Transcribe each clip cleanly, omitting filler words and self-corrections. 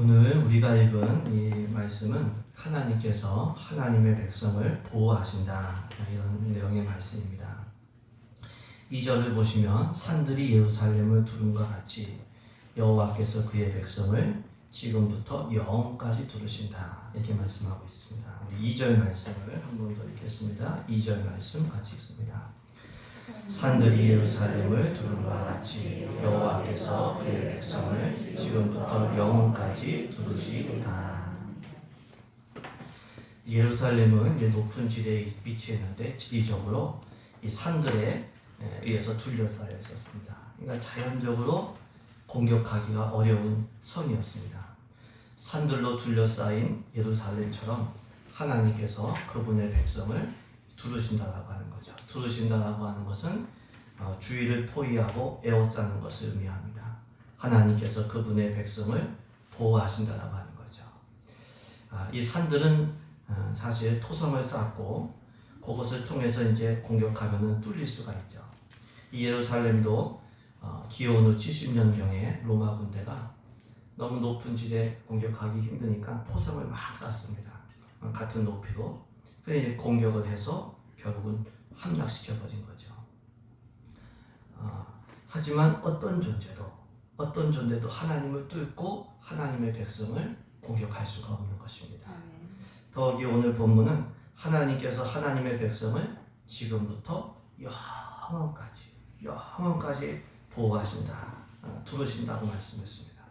오늘 우리가 읽은 이 말씀은 하나님께서 하나님의 백성을 보호하신다, 이런 내용의 말씀입니다. 2절을 보시면 산들이 예루살렘을 두른 것 같이 여호와께서 그의 백성을 지금부터 영원까지 두르신다, 이렇게 말씀하고 있습니다. 우리 2절 말씀을 한 번 더 읽겠습니다. 2절 말씀 같이 읽습니다. 산들이 예루살렘을 두른 것 같이 여호와께서 그의 백성을 지금부터 영원까지 두르시리다. 예루살렘은 이제 높은 지대에 위치했는데 지리적으로 이 산들에 의해서 둘러싸여 있었습니다. 그러니까 자연적으로 공격하기가 어려운 성이었습니다. 산들로 둘러싸인 예루살렘처럼 하나님께서 그분의 백성을 두르신다라고 하는 거죠. 두르신다라고 하는 것은 주위를 포위하고 에워싸는 것을 의미합니다. 하나님께서 그분의 백성을 보호하신다라고 하는 거죠. 이 산들은 사실 토성을 쌓고 그것을 통해서 이제 공격하면은 뚫릴 수가 있죠. 이 예루살렘도 기원 후 70년경에 로마 군대가 너무 높은 지대 공격하기 힘드니까 토성을 막 쌓습니다. 같은 높이로. 그래서 공격을 해서 결국은 함락시켜버린 거죠. 하지만 어떤 존재도 하나님을 뚫고 하나님의 백성을 공격할 수가 없는 것입니다. 더욱이 오늘 본문은 하나님께서 하나님의 백성을 지금부터 영원까지 보호하신다, 두르신다고 말씀했습니다.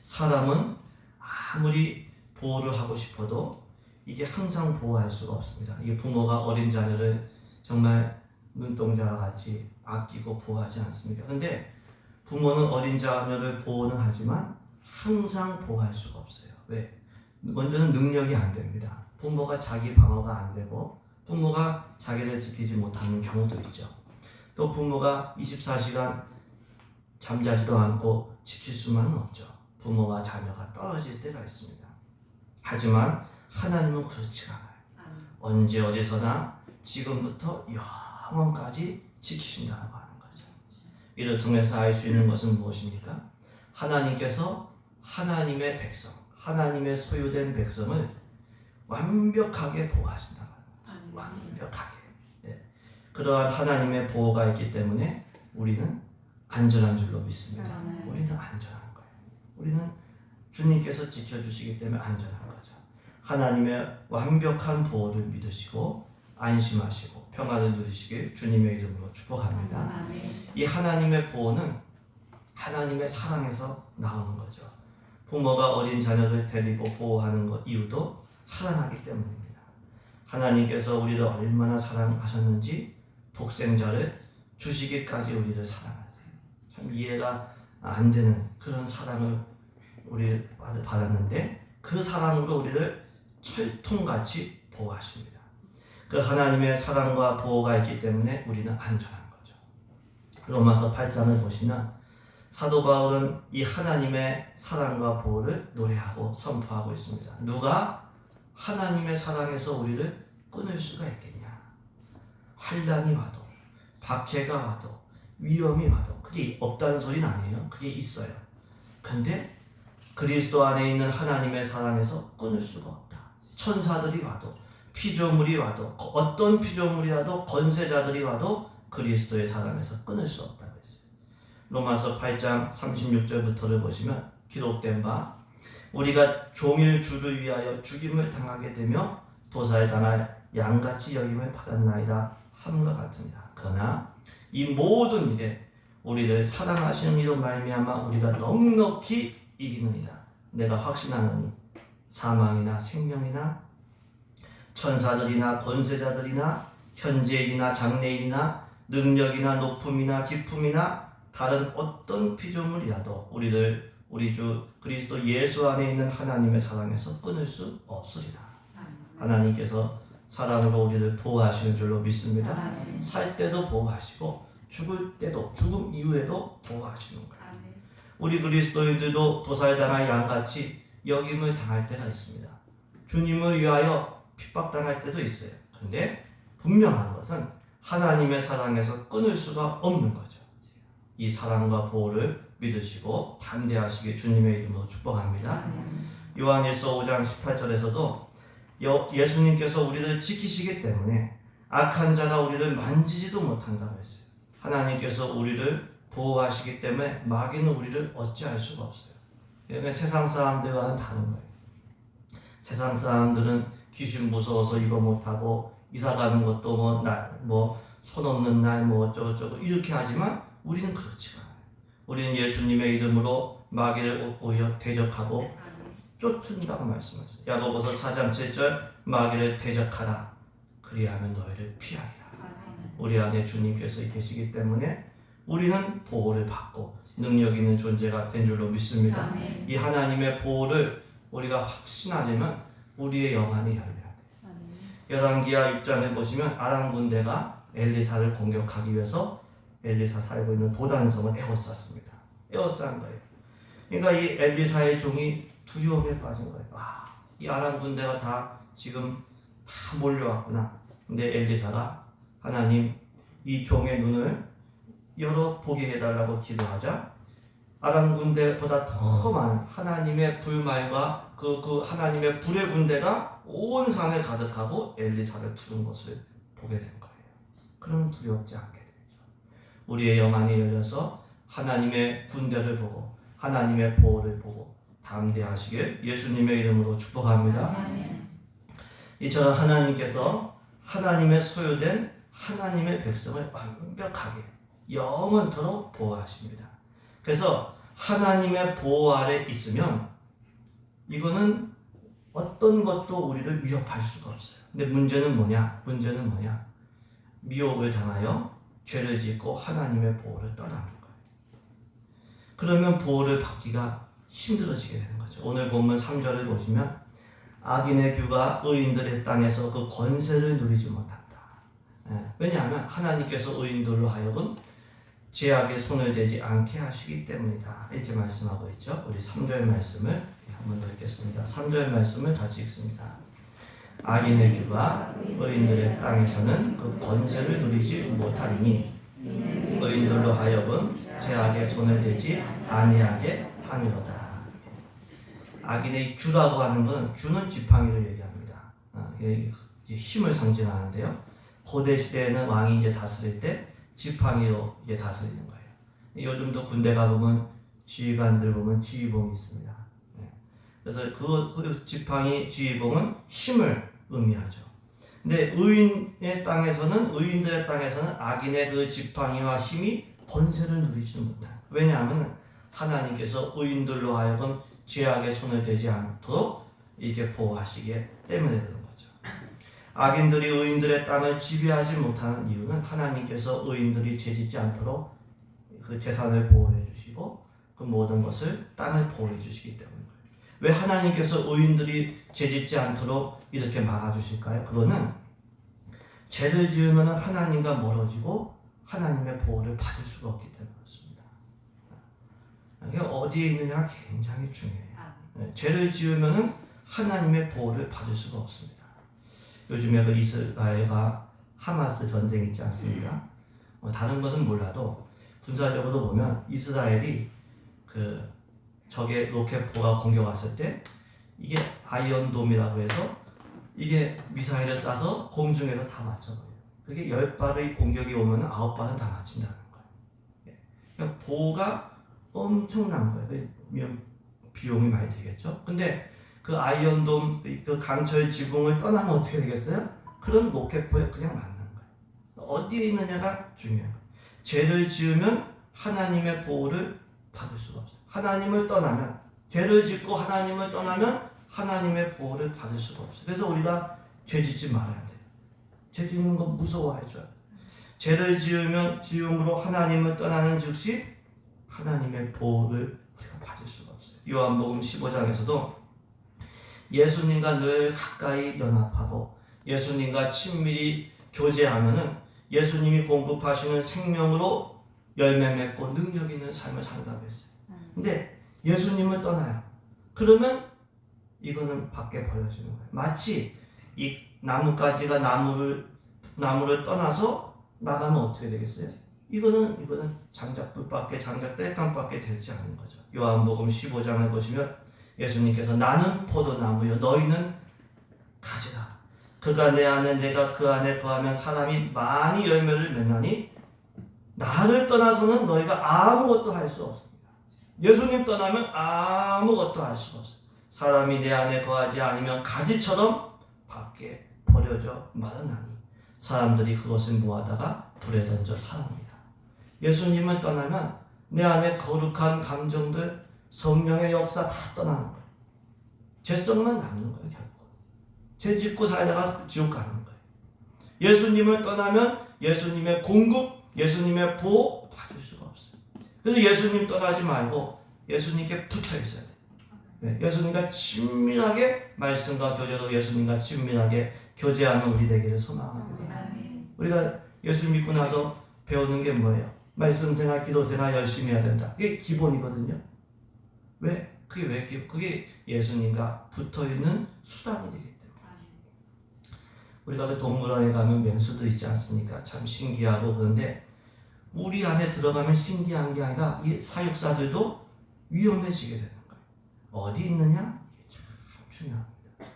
사람은 아무리 보호를 하고 싶어도 이게 항상 보호할 수가 없습니다. 이게 부모가 어린 자녀를 정말 눈동자와 같이 아끼고 보호하지 않습니까? 그런데 부모는 어린 자녀를 보호는 하지만 항상 보호할 수가 없어요. 왜? 먼저는 능력이 안 됩니다. 부모가 자기 방어가 안 되고 부모가 자기를 지키지 못하는 경우도 있죠. 또 부모가 24시간 잠자지도 않고 지킬 수만은 없죠. 부모와 자녀가 떨어질 때가 있습니다. 하지만 하나님은 그렇지가 않아요. 언제 어디서나 지금부터 영원까지 지키신다고 하는 거죠. 이를 통해서 알 수 있는 것은 무엇입니까? 하나님께서 하나님의 백성, 하나님의 소유된 백성을 완벽하게 보호하신다고 합니다. 완벽하게. 그러한 하나님의 보호가 있기 때문에 우리는 안전한 줄로 믿습니다. 우리는 안전한 거예요. 우리는 주님께서 지켜주시기 때문에 안전한 거죠. 하나님의 완벽한 보호를 믿으시고 안심하시고 평안을 누리시길 주님의 이름으로 축복합니다. 이 하나님의 보호는 하나님의 사랑에서 나오는 거죠. 부모가 어린 자녀를 데리고 보호하는 것 이유도 사랑하기 때문입니다. 하나님께서 우리를 얼마나 사랑하셨는지 독생자를 주시기까지 우리를 사랑하세요. 참 이해가 안 되는 그런 사랑을 우리 받았는데 그 사랑으로 우리를 철통같이 보호하십니다. 그 하나님의 사랑과 보호가 있기 때문에 우리는 안전한 거죠. 로마서 8장을 보시면 사도 바울은 이 하나님의 사랑과 보호를 노래하고 선포하고 있습니다. 누가 하나님의 사랑에서 우리를 끊을 수가 있겠냐? 환난이 와도 박해가 와도 위험이 와도 그게 없다는 소리는 아니에요. 그게 있어요. 근데 그리스도 안에 있는 하나님의 사랑에서 끊을 수가 없다. 천사들이 와도 피조물이 와도 어떤 피조물이라도 권세자들이 와도 그리스도의 사랑에서 끊을 수 없다고 했어요. 로마서 8장 36절부터를 보시면 기록된 바 우리가 종일 주를 위하여 죽임을 당하게 되며 도살을 당할 양같이 여김을 받았나이다 함과 같으니라. 그러나 이 모든 일에 우리를 사랑하시는 이로 말미암아 우리가 넉넉히 이기느니라. 내가 확신하노니 사망이나 생명이나 천사들이나 권세자들이나 현재일이나 장래일이나 능력이나 높음이나 깊음이나 다른 어떤 피조물이라도 우리를 우리 주 그리스도 예수 안에 있는 하나님의 사랑에서 끊을 수 없으리라. 하나님께서 사랑으로 우리를 보호하시는 줄로 믿습니다. 살 때도 보호하시고 죽을 때도 죽음 이후에도 보호하시는 거예요. 우리 그리스도인들도 도살당할 양같이 여김을 당할 때가 있습니다. 주님을 위하여 핍박당할 때도 있어요. 그런데 분명한 것은 하나님의 사랑에서 끊을 수가 없는 거죠. 이 사랑과 보호를 믿으시고 담대하시게 주님의 이름으로 축복합니다. 요한일서 5장 18절에서도 예수님께서 우리를 지키시기 때문에 악한 자가 우리를 만지지도 못한다고 했어요. 하나님께서 우리를 보호하시기 때문에 마귀는 우리를 어찌할 수가 없어요. 그러니까 세상 사람들과는 다른 거예요. 세상 사람들은 귀신 무서워서 이거 못하고 이사 가는 것도 손 없는 날 어쩌고저쩌고 이렇게 하지만 우리는 그렇지가 않아요. 우리는 예수님의 이름으로 마귀를 오히려 대적하고 쫓는다고 말씀하셨어요. 야고보서 4장 7절 마귀를 대적하라 그리하면 너희를 피하리라. 우리 안에 주님께서 계시기 때문에 우리는 보호를 받고 능력 있는 존재가 된 줄로 믿습니다. 이 하나님의 보호를 우리가 확신하려면 우리의 영안이 열려야 돼요. 열왕기하 6장에 보시면 아람 군대가 엘리사를 공격하기 위해서 엘리사 살고 있는 도단성을 에워쌌습니다. 에워싼 거예요. 그러니까 이 엘리사의 종이 두려움에 빠진 거예요. 이 아람 군대가 다 지금 다 몰려왔구나. 근데 엘리사가 하나님 이 종의 눈을 열어 보게 해달라고 기도하자 아람 군대보다 더 많은 하나님의 불말과 그 하나님의 불의 군대가 온 산을 가득하고 엘리사를 두른 것을 보게 된 거예요. 그러면 두렵지 않게 되죠. 우리의 영안이 열려서 하나님의 군대를 보고 하나님의 보호를 보고 담대하시길 예수님의 이름으로 축복합니다. 이처럼 하나님께서 하나님의 소유된 하나님의 백성을 완벽하게 영원토록 보호하십니다. 그래서 하나님의 보호 아래 있으면 이거는 어떤 것도 우리를 위협할 수가 없어요. 근데 문제는 뭐냐? 미혹을 당하여 죄를 짓고 하나님의 보호를 떠나는 거예요. 그러면 보호를 받기가 힘들어지게 되는 거죠. 오늘 본문 3절을 보시면 악인의 규가 의인들의 땅에서 그 권세를 누리지 못한다. 왜냐하면 하나님께서 의인들로 하여금 죄악의 손을 대지 않게 하시기 때문이다. 이렇게 말씀하고 있죠. 우리 3절 말씀을 한 번 더 읽겠습니다. 3절 말씀을 같이 읽습니다. 악인의 규가 의인들의 땅에서는 그 권세를 누리지 못하리니 의인들로 하여금 죄악의 손을 대지 아니하게 함이로다. 악인의 규라고 하는 것은 규는 지팡이를 얘기합니다. 힘을 상징하는데요. 고대 시대에는 왕이 이제 다스릴 때 지팡이로 이제 다스리는 거예요. 요즘도 군대 가보면 지휘관들 보면 지휘봉이 있습니다. 그래서 그 지팡이 지휘봉은 힘을 의미하죠. 근데 의인들의 땅에서는 악인의 그 지팡이와 힘이 권세를 누리지 못해요. 왜냐하면 하나님께서 의인들로 하여금 죄악의 손을 대지 않도록 이렇게 보호하시기 때문에 그런 거죠. 악인들이 의인들의 땅을 지배하지 못하는 이유는 하나님께서 의인들이 죄짓지 않도록 그 재산을 보호해 주시고 그 모든 것을 땅을 보호해 주시기 때문인 거예요. 왜 하나님께서 의인들이 죄짓지 않도록 이렇게 막아주실까요? 그거는 죄를 지으면 하나님과 멀어지고 하나님의 보호를 받을 수가 없기 때문에 그렇습니다. 이게 어디에 있느냐가 굉장히 중요해요. 죄를 지으면 하나님의 보호를 받을 수가 없습니다. 요즘에 그 이스라엘과 하마스 전쟁이 있지 않습니까? 다른 것은 몰라도 군사적으로 보면 이스라엘이 그 적의 로켓포가 공격 왔을 때 이게 아이언돔이라고 해서 이게 미사일을 쏴서 공중에서 다 맞춰버려요. 그게 10발의 공격이 오면 9발은 다 맞춘다는 거예요. 그러니까 보호가 엄청난 거예요. 비용이 많이 들겠죠. 근데 그 아이언돔, 그 강철 지붕을 떠나면 어떻게 되겠어요? 그럼 로켓포에 그냥 맞는 거예요. 어디에 있느냐가 중요해요. 죄를 지으면 하나님의 보호를 받을 수가 없어요. 하나님을 떠나면, 죄를 짓고 하나님을 떠나면 하나님의 보호를 받을 수가 없어요. 그래서 우리가 죄 짓지 말아야 돼요. 죄 짓는 거 무서워해줘야 돼요. 죄를 지음으로 하나님을 떠나는 즉시 하나님의 보호를 우리가 받을 수가 없어요. 요한복음 15장에서도 예수님과 늘 가까이 연합하고 예수님과 친밀히 교제하면은 예수님이 공급하시는 생명으로 열매 맺고 능력 있는 삶을 산다고 했어요. 근데 예수님을 떠나요. 그러면 이거는 밖에 버려지는 거예요. 마치 이 나뭇가지가 나무를 떠나서 나가면 어떻게 되겠어요? 이거는 장작 떼감밖에 되지 않는 거죠. 요한복음 15장을 보시면 예수님께서 나는 포도나무요 너희는 가지라. 그가 내 안에 내가 그 안에 거하면 사람이 많이 열매를 맺나니 나를 떠나서는 너희가 아무것도 할 수 없습니다. 예수님 떠나면 아무것도 할 수가 없어요. 사람이 내 안에 거하지 않으면 가지처럼 밖에 버려져 마르나니 사람들이 그것을 모아다가 불에 던져 사합니다. 예수님을 떠나면 내 안에 거룩한 감정들, 성령의 역사 다 떠나는 거예요. 죄성만 남는 거예요. 결국 죄 짓고 살다가 지옥 가는 거예요. 예수님을 떠나면 예수님의 공급, 예수님의 보호 받을 수가 없어요. 그래서 예수님 떠나지 말고 예수님께 붙어 있어야 돼요. 네, 예수님과 친밀하게 말씀과 교제로 예수님과 친밀하게 교제하는 우리 되기를 소망합니다. 우리가 예수님 믿고 나서 배우는 게 뭐예요? 말씀 생활, 기도 생활 열심히 해야 된다. 그게 기본이거든요. 왜? 그게 예수님과 붙어있는 수단이 되기 때문에. 우리가 그 동물원에 가면 맹수도 있지 않습니까? 참 신기하고 그런데 우리 안에 들어가면 신기한 게 아니라 이 사육사들도 위험해지게 되는 거예요. 어디 있느냐? 이게 참 중요합니다.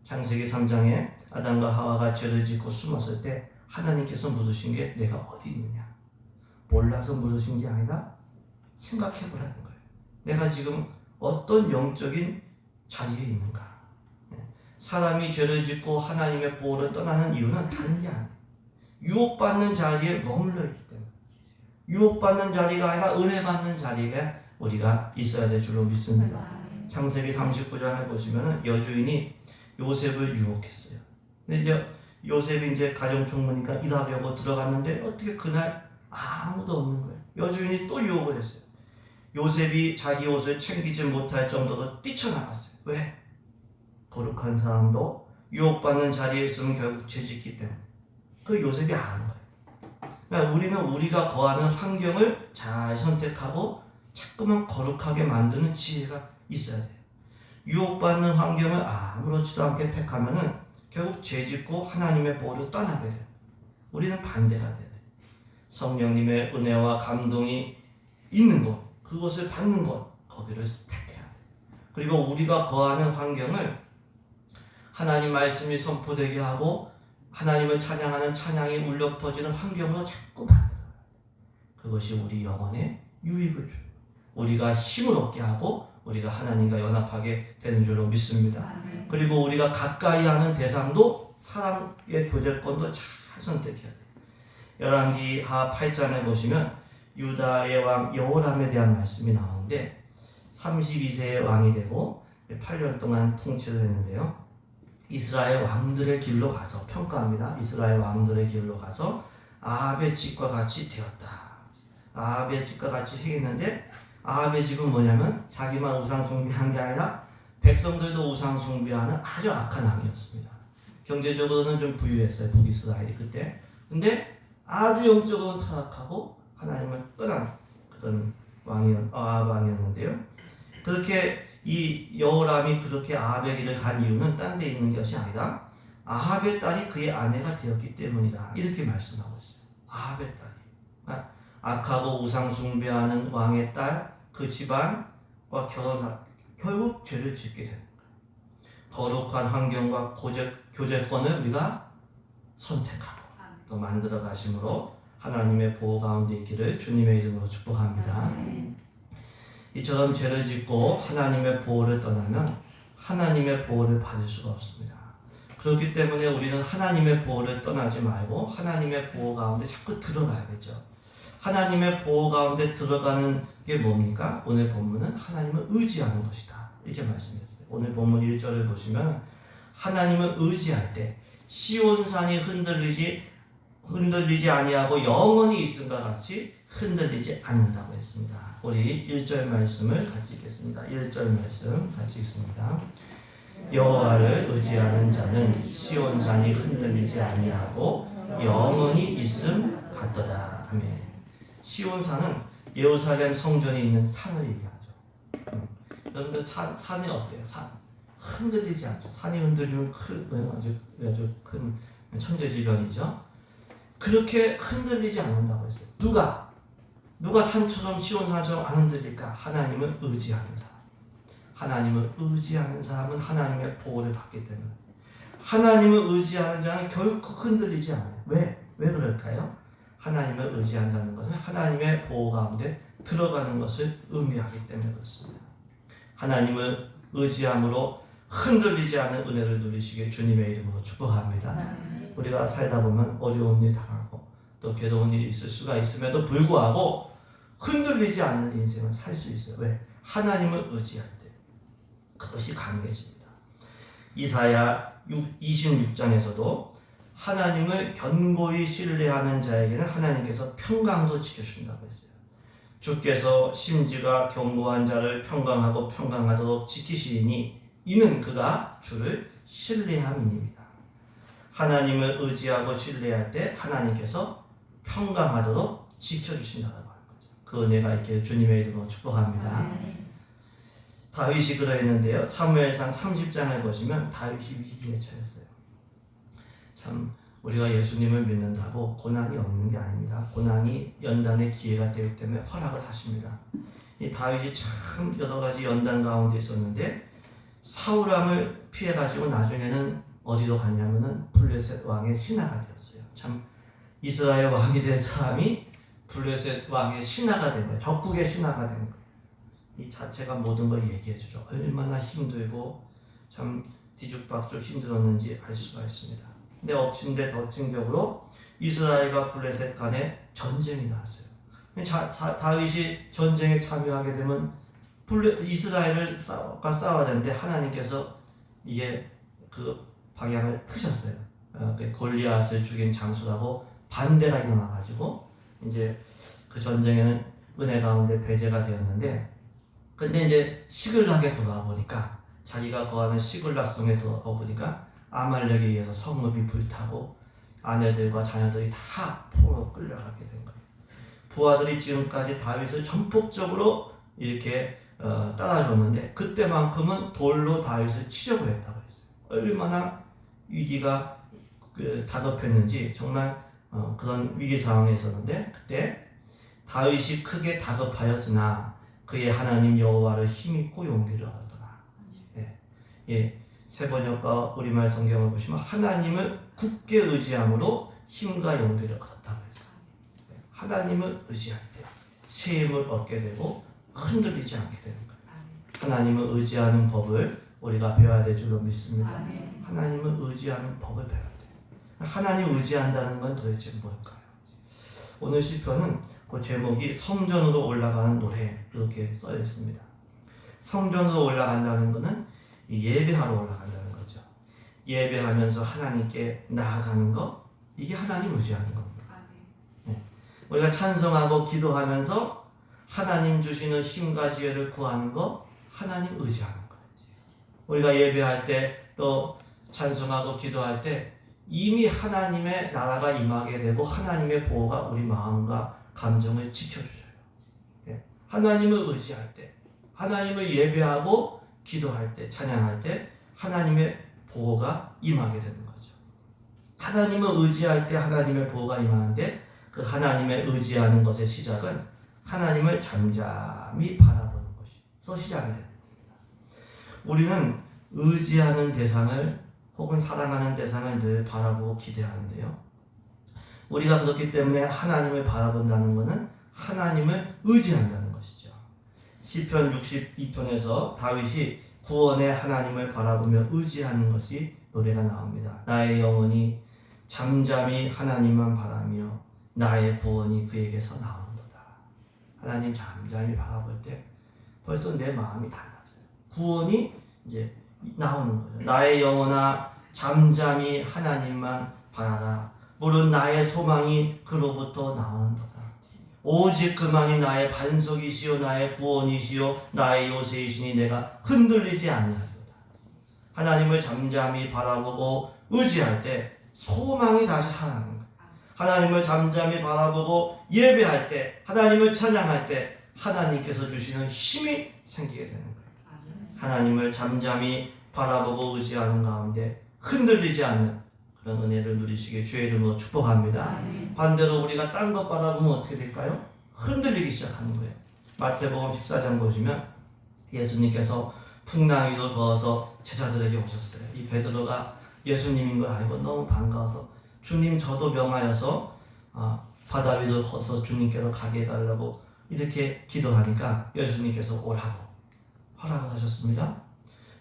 창세기 3장에 아담과 하와가 죄를 짓고 숨었을 때 하나님께서 물으신 게 내가 어디 있느냐? 몰라서 물으신 게 아니라 생각해 보라는 거예요. 내가 지금 어떤 영적인 자리에 있는가? 사람이 죄를 짓고 하나님의 보호를 떠나는 이유는 다른 게 아니에요. 유혹받는 자리에 머물러 있기 때문에. 유혹받는 자리가 아니라 은혜받는 자리에 우리가 있어야 될 줄로 믿습니다. 창세기 39장을 보시면 여주인이 요셉을 유혹했어요. 근데 이제 요셉이 이제 가정총무니까 일하려고 들어갔는데 어떻게 그날 아무도 없는 거예요. 여주인이 또 유혹을 했어요. 요셉이 자기 옷을 챙기지 못할 정도로 뛰쳐나갔어요. 왜? 거룩한 사람도 유혹받는 자리에 있으면 결국 죄짓기 때문에. 그 요셉이 아는 거예요. 그러니까 우리는 우리가 거하는 환경을 잘 선택하고 자꾸만 거룩하게 만드는 지혜가 있어야 돼요. 유혹받는 환경을 아무렇지도 않게 택하면은 결국 죄짓고 하나님의 보호를 떠나게 돼요. 우리는 반대가 돼야 돼요. 성령님의 은혜와 감동이 있는 곳, 그것을 받는 곳, 거기를 택해야 돼요. 그리고 우리가 거하는 환경을 하나님 말씀이 선포되게 하고 하나님을 찬양하는 찬양이 울려 퍼지는 환경으로 자꾸 만들어요. 그것이 우리 영혼에 유익을 줘요. 우리가 힘을 얻게 하고 우리가 하나님과 연합하게 되는 줄로 믿습니다. 그리고 우리가 가까이 하는 대상도 사람의 교제권도 잘 선택해야 돼요. 열왕기하 8장에 보시면 유다의 왕 여호람에 대한 말씀이 나오는데 32세의 왕이 되고 8년 동안 통치를 했는데요. 이스라엘 왕들의 길로 가서 평가합니다. 이스라엘 왕들의 길로 가서 아합의 집과 같이 되었다. 아합의 집과 같이 행했는데 아합의 집은 뭐냐면 자기만 우상 숭배한 게 아니라 백성들도 우상 숭배하는 아주 악한 왕이었습니다. 경제적으로는 좀 부유했어요. 북이스라엘이 그때. 근데 아주 영적으로는 타락하고 하나님을 떠난 그런 아합 왕이었는데요. 그렇게 이 여호람이 그렇게 아합의 길을 간 이유는 딴 데 있는 것이 아니라 아합의 딸이 그의 아내가 되었기 때문이다. 이렇게 말씀하고 있어요. 아합의 딸이. 그러니까 악하고 우상 숭배하는 왕의 딸, 그 집안과 결국 죄를 짓게 되는 거예요. 거룩한 환경과 교제권을 우리가 선택하고 또 만들어 가심으로 하나님의 보호 가운데 있기를 주님의 이름으로 축복합니다. 이처럼 죄를 짓고 하나님의 보호를 떠나면 하나님의 보호를 받을 수가 없습니다. 그렇기 때문에 우리는 하나님의 보호를 떠나지 말고 하나님의 보호 가운데 자꾸 들어가야겠죠. 하나님의 보호 가운데 들어가는 게 뭡니까? 오늘 본문은 하나님을 의지하는 것이다. 이렇게 말씀했어요. 오늘 본문 1절을 보시면 하나님을 의지할 때 시온산이 흔들리지 아니하고 영원히 있음과 같이 흔들리지 않는다고 했습니다. 우리 1절 말씀을 같이 읽겠습니다. 1절 말씀 같이 읽습니다. 여호와를 의지하는 자는 시온산이 흔들리지 아니하고 영원히 있음 같도다. 아멘. 시온산은 예루살렘 성전이 있는 산을 얘기하죠. 여러분들 산이 어때요? 산 흔들리지 않죠. 산이 흔들리면 아주 큰 천재지변이죠. 그렇게 흔들리지 않는다고 했어요. 누가 산처럼 시온산처럼 안 흔들릴까? 하나님을 의지하는 사람. 하나님을 의지하는 사람은 하나님의 보호를 받기 때문에 하나님을 의지하는 자는 결코 흔들리지 않아요. 왜? 왜 그럴까요? 하나님을 의지한다는 것은 하나님의 보호 가운데 들어가는 것을 의미하기 때문에 그렇습니다. 하나님을 의지함으로 흔들리지 않는 은혜를 누리시길 주님의 이름으로 축복합니다. 우리가 살다 보면 어려운 일 당하고 또 괴로운 일이 있을 수가 있음에도 불구하고 흔들리지 않는 인생을 살 수 있어요. 왜? 하나님을 의지할 때 그것이 가능해집니다. 이사야 26장에서도 하나님을 견고히 신뢰하는 자에게는 하나님께서 평강도 지켜주신다고 했어요. 주께서 심지가 견고한 자를 평강하고 평강하도록 지키시니 이는 그가 주를 신뢰함입니다. 하나님을 의지하고 신뢰할 때 하나님께서 평강하도록 지켜주신다고 하는 거죠. 그 은혜가 있기를 주님의 이름으로 축복합니다. 다윗이 그러했는데요. 사무엘상 30장을 보시면 다윗이 위기에 처했어요. 참 우리가 예수님을 믿는다고 고난이 없는 게 아닙니다. 고난이 연단의 기회가 되기 때문에 허락을 하십니다. 이 다윗이 참 여러 가지 연단 가운데 있었는데 사울왕을 피해가지고 나중에는 어디로 갔냐면은 블레셋 왕의 신하가 되었어요. 참 이스라엘 왕이 된 사람이 블레셋 왕의 신하가 된 거예요. 적국의 신하가 된 거예요. 이 자체가 모든 걸 얘기해주죠. 얼마나 힘들고 참 뒤죽박죽 힘들었는지 알 수가 있습니다. 근데 엎친 데 덮친 격으로 이스라엘과 블레셋 간에 전쟁이 나왔어요. 다윗이 전쟁에 참여하게 되면 이스라엘을 싸워야 되는데 하나님께서 이게 그 방향을 트셨어요. 골리앗을 죽인 장수라고 반대가 일어나가지고 이제 그 전쟁에는 은혜 가운데 배제가 되었는데, 근데 이제 시글락에 돌아와 보니까 자기가 거하는 시글락성에 돌아와 보니까 아말렉에 의해서 성읍이 불타고 아내들과 자녀들이 다 포로 끌려가게 된 거예요. 부하들이 지금까지 다윗을 전폭적으로 이렇게 따라줬는데 그때만큼은 돌로 다윗을 치려고 했다고 했어요. 얼마나 위기가 다급했는지 정말 그런 위기 상황에 있었는데 그때 다윗이 크게 다급하였으나 그의 하나님 여호와를 힘입고 용기를 얻었더라. 새 번역과 우리말 성경을 보시면 하나님을 굳게 의지함으로 힘과 용기를 얻었다고 했어요. 하나님을 의지할 때 새 힘을 얻게 되고 흔들리지 않게 되는 거예요. 하나님을 의지하는 법을 우리가 배워야 될 줄로 믿습니다. 하나님을 의지하는 법을 배워야 돼요. 하나님 의지한다는 건 도대체 뭘까요? 오늘 시편은 그 제목이 성전으로 올라가는 노래 이렇게 써 있습니다. 성전으로 올라간다는 것은 예배하러 올라간다는 거죠. 예배하면서 하나님께 나아가는 것, 이게 하나님 의지하는 겁니다. 우리가 찬송하고 기도하면서 하나님 주시는 힘과 지혜를 구하는 것, 하나님 의지하는 거예요. 우리가 예배할 때 또 찬송하고 기도할 때 이미 하나님의 나라가 임하게 되고 하나님의 보호가 우리 마음과 감정을 지켜주셔요. 하나님을 의지할 때, 하나님을 예배하고 기도할 때, 찬양할 때 하나님의 보호가 임하게 되는 거죠. 하나님을 의지할 때 하나님의 보호가 임하는데 그 하나님의 의지하는 것의 시작은 하나님을 잠잠히 바라보는 것에서 시작이 됩니다. 우리는 의지하는 대상을 혹은 사랑하는 대상을 늘 바라보고 기대하는데요. 우리가 그렇기 때문에 하나님을 바라본다는 것은 하나님을 의지한다는 것이죠. 시편 62편에서 다윗이 구원의 하나님을 바라보며 의지하는 것이 노래가 나옵니다. 나의 영혼이 잠잠히 하나님만 바라며 나의 구원이 그에게서 나오는도다. 하나님 잠잠히 바라볼 때 벌써 내 마음이 달라져요. 구원이 이제 나오는 거죠. 나의 영혼아 잠잠히 하나님만 바라라. 물은 나의 소망이 그로부터 나오는도다. 오직 그만이 나의 반석이시요 나의 구원이시요 나의 요새이시니 내가 흔들리지 아니하리로다. 하나님을 잠잠히 바라보고 의지할 때 소망이 다시 살아나는 거예요. 하나님을 잠잠히 바라보고 예배할 때, 하나님을 찬양할 때 하나님께서 주시는 힘이 생기게 되는 거예요. 하나님을 잠잠히 바라보고 의지하는 가운데 흔들리지 않는 그런 은혜를 누리시길 주의 이름으로 축복합니다. 반대로 우리가 딴 것 바라보면 어떻게 될까요? 흔들리기 시작하는 거예요. 마태복음 14장 보시면 예수님께서 풍랑위로 거어서 제자들에게 오셨어요. 이 베드로가 예수님인 걸 알고 너무 반가워서 주님 저도 명하여서 바다 위로 거서 주님께로 가게 해달라고 이렇게 기도하니까 예수님께서 오라고 허락을 하셨습니다.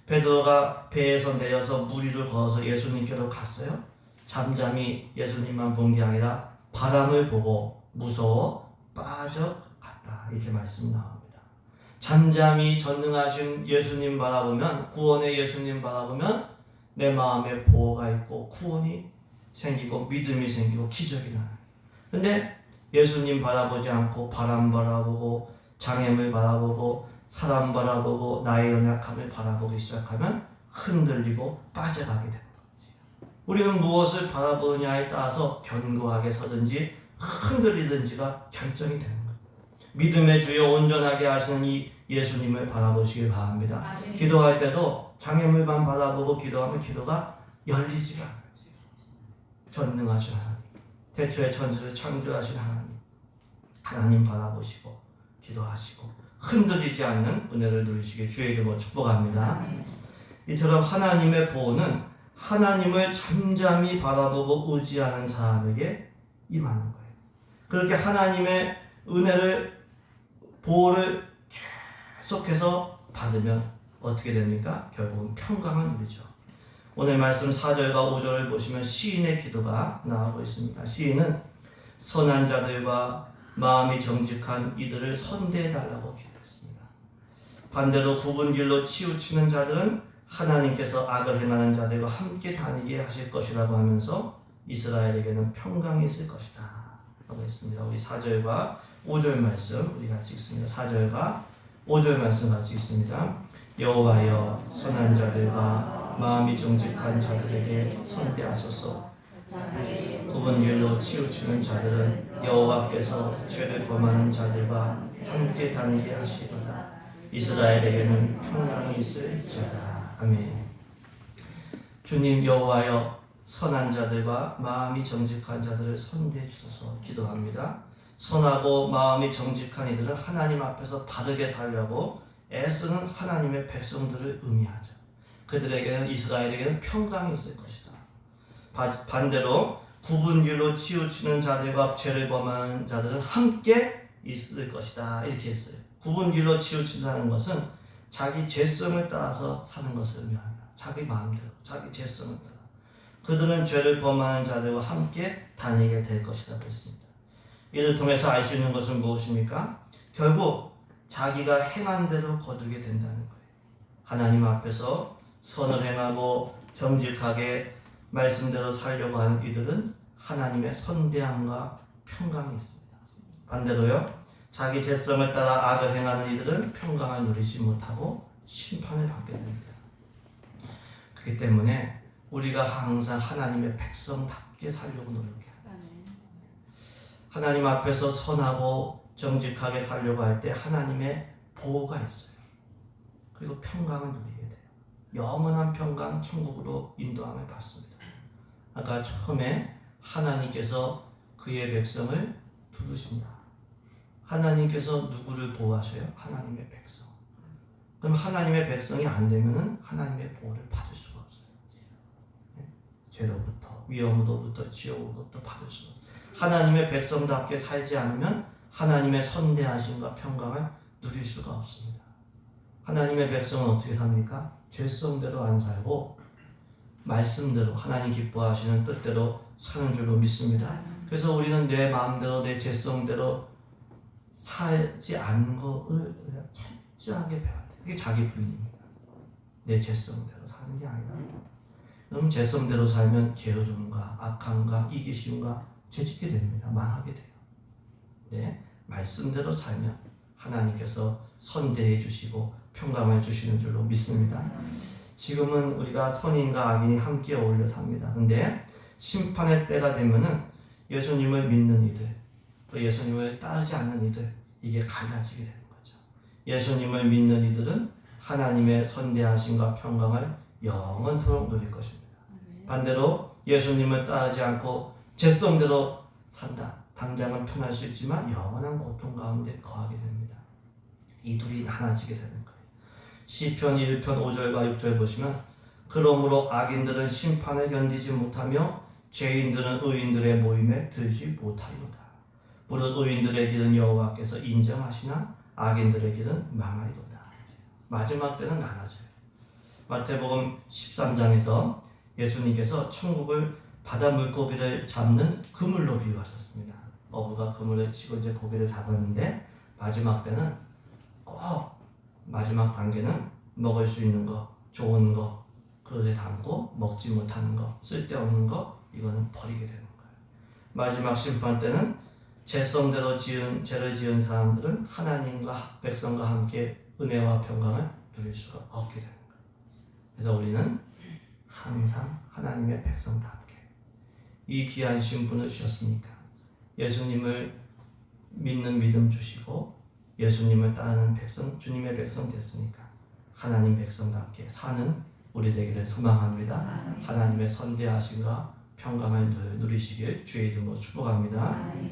베드로가 배에서 내려서 물 위를 거어서 예수님께로 갔어요. 잠잠히 예수님만 본 게 아니라 바람을 보고 무서워 빠져갔다. 이렇게 말씀이 나옵니다. 잠잠히 전능하신 예수님 바라보면, 구원의 예수님 바라보면 내 마음에 보호가 있고 구원이 생기고 믿음이 생기고 기적이 나요. 근데 예수님 바라보지 않고 바람 바라보고 장애물 바라보고 사람 바라보고 나의 연약함을 바라보기 시작하면 흔들리고 빠져가게 되는 거지. 우리는 무엇을 바라보느냐에 따라서 견고하게 서든지 흔들리든지가 결정이 되는 거예요. 믿음의 주여 온전하게 하시는 이 예수님을 바라보시길 바랍니다. 기도할 때도 장애물만 바라보고 기도하면 기도가 열리지가 않아요. 전능하신 하나님, 태초에 천지를 창조하신 하나님 바라보시고 기도하시고 흔들리지 않는 은혜를 누리시길 주의 이름으로 축복합니다. 이처럼 하나님의 보호는 하나님을 잠잠히 바라보고 의지하는 사람에게 임하는 거예요. 그렇게 하나님의 은혜를, 보호를 계속해서 받으면 어떻게 됩니까? 결국은 평강을 누리죠. 오늘 말씀 4절과 5절을 보시면 시인의 기도가 나오고 있습니다. 시인은 선한 자들과 마음이 정직한 이들을 선대해달라고 기도했습니다. 반대로 굽은 길로 치우치는 자들은 하나님께서 악을 행하는 자들과 함께 다니게 하실 것이라고 하면서 이스라엘에게는 평강이 있을 것이다 라고 했습니다. 우리 4절과 5절 말씀 우리 같이 읽습니다. 4절과 5절 말씀 같이 읽습니다. 여호와여 선한 자들과 마음이 정직한 자들에게 선대하소서. 굽은 길로 치우치는 자들은 여호와께서 죄를 범하는 자들과 함께 다니게 하시도다. 이스라엘에게는 평강이 있을지어다. 아멘. 주님 여호와여 선한 자들과 마음이 정직한 자들을 선대해 주소서 기도합니다. 선하고 마음이 정직한 이들은 하나님 앞에서 바르게 살려고 애쓰는 하나님의 백성들을 의미하죠. 그들에게는, 이스라엘에게는 평강이 있을 것이다. 반대로 굽은 길로 치우치는 자들과 죄를 범하는 자들은 함께 있을 것이다 이렇게 했어요. 굽은 길로 치우친다는 것은 자기 죄성을 따라서 사는 것을 의미합니다. 자기 마음대로, 자기 죄성을 따라 그들은 죄를 범하는 자들과 함께 다니게 될 것이라고 했습니다. 이를 통해서 알 수 있는 것은 무엇입니까? 결국 자기가 행한 대로 거두게 된다는 거예요. 하나님 앞에서 선을 행하고 정직하게 말씀대로 살려고 하는 이들은 하나님의 선대함과 평강이 있습니다. 반대로요, 자기 죄성을 따라 악을 행하는 이들은 평강을 누리지 못하고 심판을 받게 됩니다. 그렇기 때문에 우리가 항상 하나님의 백성답게 살려고 노력해야 합니다. 하나님 앞에서 선하고 정직하게 살려고 할 때 하나님의 보호가 있어요. 그리고 평강을 누리게 돼요. 영원한 평강, 천국으로 인도함을 받습니다. 아까 처음에 하나님께서 그의 백성을 두르신다. 하나님께서 누구를 보호하셔요? 하나님의 백성. 그럼 하나님의 백성이 안 되면은 하나님의 보호를 받을 수가 없어요. 죄로부터, 위험으로부터, 지옥으로부터 받을 수가 없어요. 하나님의 백성답게 살지 않으면 하나님의 선대하심과 평강을 누릴 수가 없습니다. 하나님의 백성은 어떻게 삽니까? 죄성대로 안 살고 말씀대로 하나님 기뻐하시는 뜻대로 사는 줄로 믿습니다. 그래서 우리는 내 마음대로 내 죄성대로 살지 않는 것을 철저하게 배워야 돼요. 이게 자기 부인입니다. 내 죄성대로 사는 게 아니라. 그럼 죄성대로 살면 게으름과 악함과 이기심과 죄짓게 됩니다. 망하게 돼요. 네, 말씀대로 살면 하나님께서 선대해 주시고 평강을 주시는 줄로 믿습니다. 지금은 우리가 선인과 악인이 함께 어울려 삽니다. 근데 심판의 때가 되면은 예수님을 믿는 이들, 또 예수님을 따르지 않는 이들, 이게 갈라지게 되는 거죠. 예수님을 믿는 이들은 하나님의 선대하심과 평강을 영원토록 누릴 것입니다. 반대로 예수님을 따르지 않고 죄성대로 산다. 당장은 편할 수 있지만 영원한 고통 가운데 거하게 됩니다. 이 둘이 나눠지게 되는 거예요. 시편 1편 5절과 6절 보시면 그러므로 악인들은 심판을 견디지 못하며 죄인들은 의인들의 모임에 들지 못하리로다. 무릇 의인들의 길은 여호와께서 인정하시나 악인들의 길은 망하리로다. 마지막 때는 나눠져요. 마태복음 13장에서 예수님께서 천국을 바다 물고기를 잡는 그물로 비유하셨습니다. 어부가 그물을 치고 이제 고기를 잡았는데 마지막 때는 꼭 마지막 단계는 먹을 수 있는 거, 좋은 거 그릇에 담고 먹지 못하는 거, 쓸데없는 거 이거는 버리게 되는 거예요. 마지막 심판 때는 죄성대로 죄를 지은 사람들은 하나님과 백성과 함께 은혜와 평강을 누릴 수가 없게 되는 거예요. 그래서 우리는 항상 하나님의 백성답게 이 귀한 신분을 주셨으니까 예수님을 믿는 믿음 주시고 예수님을 따르는 백성, 주님의 백성 됐으니까 하나님 백성답게 사는 우리 되기를 소망합니다. 하나님의 선대하심과 평강을 누리시길 주의 이름으로 축복합니다.